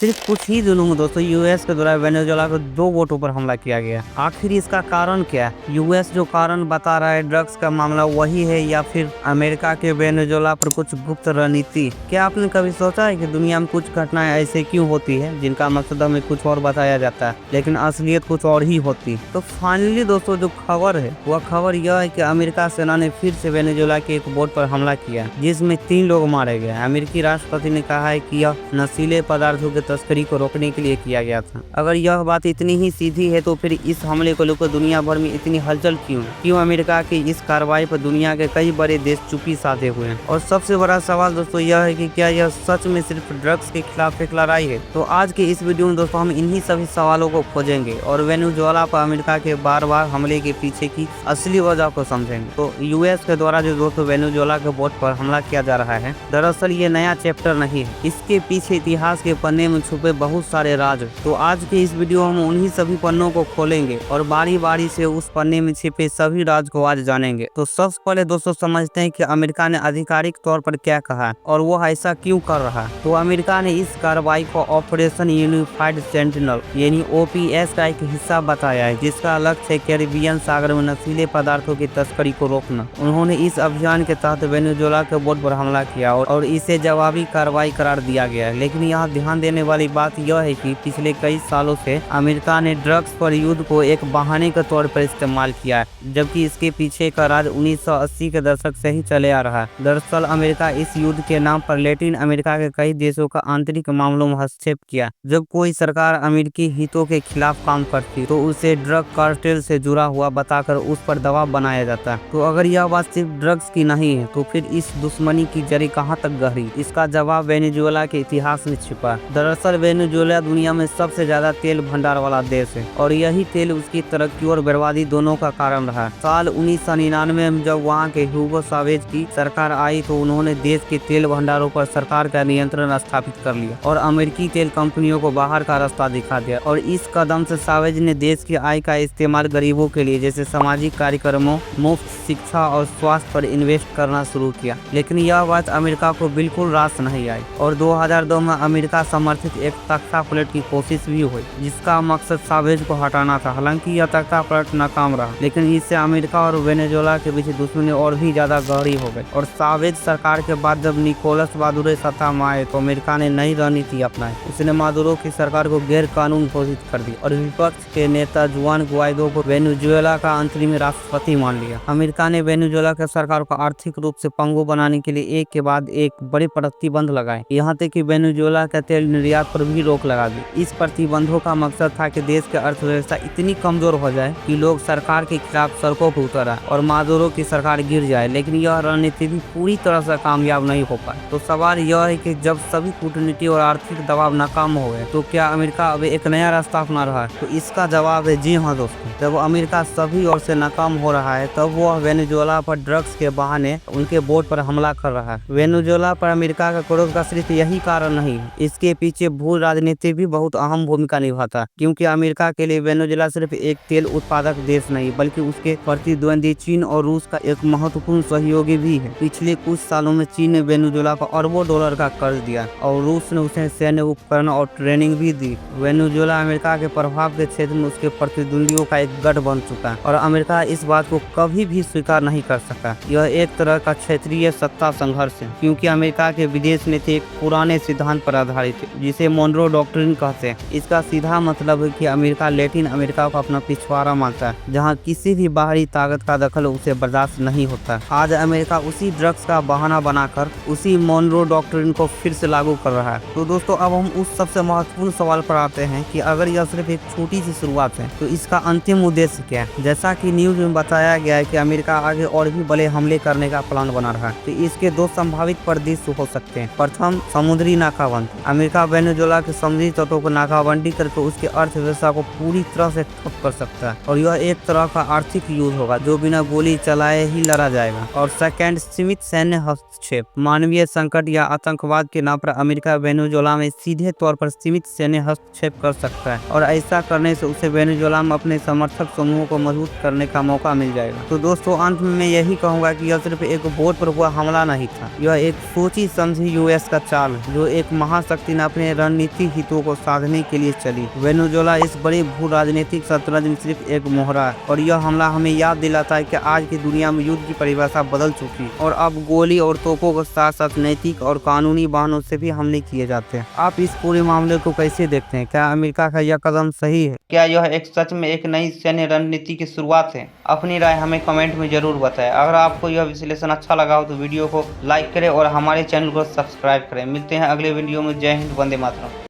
सिर्फ कुछ ही दिनों में दोस्तों यूएस के द्वारा वेनेजुएला को 2 वोटों पर हमला किया गया। आखिर इसका कारण क्या है? यूएस जो कारण बता रहा है ड्रग्स का मामला वही है या फिर अमेरिका के वेनेजुएला पर कुछ गुप्त रणनीति? क्या आपने कभी सोचा है कि दुनिया में कुछ घटनाएं ऐसे क्यों होती है जिनका मकसद हमें कुछ और बताया जाता है लेकिन असलियत कुछ और ही होती? तो फाइनली दोस्तों जो खबर है वह खबर यह है कि अमेरिका सेना ने फिर से वेनेजुएला के एक बोट पर हमला किया जिसमें 3 लोग मारे गए। अमेरिकी राष्ट्रपति ने कहा है कि यह नशीले पदार्थों की तस्करी को रोकने के लिए किया गया था। अगर यह बात इतनी ही सीधी है तो फिर इस हमले को लेकर दुनिया भर में इतनी हलचल क्यों अमेरिका की इस कार्रवाई पर दुनिया के कई बड़े देश चुप्पी साधे हुए हैं। और सबसे बड़ा सवाल दोस्तों यह है कि क्या यह सच में सिर्फ ड्रग्स के खिलाफ एक लड़ाई है? तो आज के इस वीडियो में दोस्तों हम इन्हीं सभी सवालों को खोजेंगे और वेनेजुएला पर अमेरिका के बार हमले के पीछे की असली वजह को समझेंगे। तो यूएस के द्वारा जो दोस्तों वेनेजुएला के बोट पर हमला किया जा रहा है दरअसल ये नया चैप्टर नहीं है, इसके पीछे इतिहास के पन्ने में छुपे बहुत सारे राज। तो आज के इस वीडियो में हम उन्हीं सभी पन्नों को खोलेंगे और बारी बारी से उस पन्ने में छिपे सभी राज को आज जानेंगे। तो सबसे पहले दोस्तों समझते हैं कि अमेरिका ने आधिकारिक तौर पर क्या कहा है और वो ऐसा क्यों कर रहा है। तो अमेरिका ने इस कार्रवाई को ऑपरेशन यूनिफाइड सेंटिनल यानी ओपीएस का एक हिस्सा बताया है जिसका लक्ष्य है कैरिबियन सागर में नशीले पदार्थों की तस्करी को रोकना। उन्होंने इस अभियान के तहत वेनेजुएला के बोट पर हमला किया और इसे जवाबी कार्रवाई करार दिया गया है। लेकिन यहाँ ध्यान देने वाली बात यह है कि पिछले कई सालों से अमेरिका ने ड्रग्स पर युद्ध को एक बहाने के तौर पर इस्तेमाल किया है, जबकि इसके पीछे का राज 1980 के दशक से ही चले आ रहा है। दरअसल अमेरिका इस युद्ध के नाम पर लैटिन अमेरिका के कई देशों का आंतरिक मामलों में हस्तक्षेप किया। जब कोई सरकार अमेरिकी हितों के खिलाफ काम करती तो उसे ड्रग कार्टेल से जुड़ा हुआ बताकर उस पर दबाव बनाया जाता है। तो अगर यह बात सिर्फ ड्रग्स की नहीं है तो फिर इस दुश्मनी की जड़ी कहाँ तक गहरी? इसका जवाब वेनेजुएला के इतिहास में छिपा है। दरअसल वेनेजुएला दुनिया में सबसे ज्यादा तेल भंडार वाला देश है और यही तेल उसकी तरक्की और बर्बादी दोनों का कारण रहा। साल 1999 में जब वहाँ के ह्यूगो चावेज की सरकार आई तो उन्होंने देश के तेल भंडारों पर सरकार का नियंत्रण स्थापित कर लिया और अमेरिकी तेल कंपनियों को बाहर का रास्ता दिखा दिया। और इस कदम से चावेज ने देश की आय का इस्तेमाल गरीबों के लिए जैसे सामाजिक कार्यक्रमों, मुफ्त शिक्षा और स्वास्थ्य पर इन्वेस्ट करना शुरू किया। लेकिन यह बात अमेरिका को बिल्कुल रास नहीं आई और 2002 में अमेरिका समर्थित एक तख्ता पलट की कोशिश भी हुई जिसका मकसद चावेज को हटाना था। हालांकि यह तख्ता पलट नाकाम रहा लेकिन इससे अमेरिका और वेनेजुएला के बीच दुश्मनी और भी ज्यादा गहरी हो गई। और चावेज सरकार के बाद जब निकोलस मादुरो सत्ता में आए तो अमेरिका ने नई रणनीति अपनाई। उसने मादुरो की सरकार को गैर कानून घोषित कर दिया और विपक्ष के नेता जुआन गुआइडो को वेनेजुएला का अंतरिम राष्ट्रपति मान लिया। अमेरिका ने वेनेजुएला की सरकार को आर्थिक रूप से पंगु बनाने के लिए एक के बाद एक बड़े प्रतिबंध लगाए, यहाँ तक कि वेनेजुएला के तेल निर्यात पर भी रोक लगा दी। इस प्रतिबंधों का मकसद था कि देश की अर्थव्यवस्था इतनी कमजोर हो जाए कि लोग सरकार के खिलाफ सड़कों पर उतर आए और मादुरो की सरकार गिर जाए। लेकिन यह रणनीति भी पूरी तरह से कामयाब नहीं हो पाई। तो सवाल यह है कि जब सभी कूटनीति और आर्थिक दबाव नाकाम हो गए तो क्या अमेरिका अब एक नया रास्ता अपना रहा है? तो इसका जवाब है जी हाँ दोस्तों। जब अमेरिका सभी ओर से नाकाम हो रहा है तब वह वेनेजुएला पर ड्रग्स के बहाने उनके बोट पर हमला कर रहा है। वेनेजुएला पर अमेरिका का क्रोध का सिर्फ यही कारण नहीं है, इसके पीछे भू राजनीति भी बहुत अहम भूमिका निभाता है। क्योंकि अमेरिका के लिए वेनेजुएला सिर्फ एक तेल उत्पादक देश नहीं बल्कि उसके प्रतिद्वंदी चीन और रूस का एक महत्वपूर्ण सहयोगी भी है। पिछले कुछ सालों में चीन ने वेनेजुएला को अरबों डॉलर का कर्ज दिया और रूस ने उसे सैन्य उपकरण और ट्रेनिंग भी दी। वेनेजुएला अमेरिका के प्रभाव के क्षेत्र में उसके प्रतिद्वंदियों का एक गढ़ बन चुका है और अमेरिका इस बात को कभी भी स्वीकार नहीं कर सका। यह एक तरह का क्षेत्रीय सत्ता संघर्ष है क्योंकि अमेरिका के विदेश नीति एक पुराने सिद्धांत पर आधारित है जिसे मोनरो डॉक्ट्रिन कहते हैं। इसका सीधा मतलब है कि अमेरिका लैटिन अमेरिका को अपना पिछवाड़ा मानता है जहां किसी भी बाहरी ताकत का दखल उसे बर्दाश्त नहीं होता। आज अमेरिका उसी ड्रग्स का बहाना बनाकर उसी मोनरो डॉक्ट्रिन को फिर से लागू कर रहा है। तो दोस्तों अब हम उस सबसे महत्वपूर्ण सवाल पर आते हैं कि अगर यह सिर्फ एक छोटी सी शुरुआत है तो इसका अंतिम उद्देश्य क्या है? जैसा कि न्यूज में बताया गया है कि अमेरिका आगे और भी बड़े हमले करने का प्लान बना रहा है। तो इसके 2 संभावित परिदृश्य हो सकते हैं। प्रथम, समुद्री नाकाबंदी। अमेरिका वेनेजुएला के समुद्री तटों को नाकाबंदी करके उसकी अर्थव्यवस्था को पूरी तरह से ठप कर सकता है और यह एक तरह का आर्थिक युद्ध होगा जो बिना गोली चलाए ही लड़ा जाएगा। और सेकंड, सीमित सैन्य हस्तक्षेप। मानवीय संकट या आतंकवाद के नाम पर अमेरिका वेनेजुएला में सीधे तौर पर सीमित सैन्य हस्तक्षेप कर सकता है और ऐसा करने से उसे वेनेजुएला में अपने समर्थक समूहों को मजबूत करने का मौका मिल जाएगा। तो दोस्तों अंत में मैं यही कहूंगा कि यह सिर्फ एक बोट पर हुआ हमला नहीं था, यह एक सोची समझी यूएस का चाल है जो एक महाशक्ति ने अपने अपने रणनीतिक हितों को साधने के लिए चली। वेनेजुएला इस बड़े भू राजनीतिक शतरंज में सिर्फ एक मोहरा है और यह हमला हमें याद दिलाता है कि आज की दुनिया में युद्ध की परिभाषा बदल चुकी और अब गोली और तोपों के साथ साथ नैतिक और कानूनी वाहनों से भी हमले किए जाते हैं। आप इस पूरे मामले को कैसे देखते हैं? क्या अमेरिका का यह कदम सही है? क्या यह एक सच में एक नई सैन्य रणनीति की शुरुआत है? अपनी राय हमें कमेंट में जरूर बताएं। अगर आपको यह विश्लेषण अच्छा लगा हो तो वीडियो को लाइक करें और हमारे चैनल को सब्सक्राइब करें। मिलते हैं अगले वीडियो में। जय हिंद, वंदे मातरम।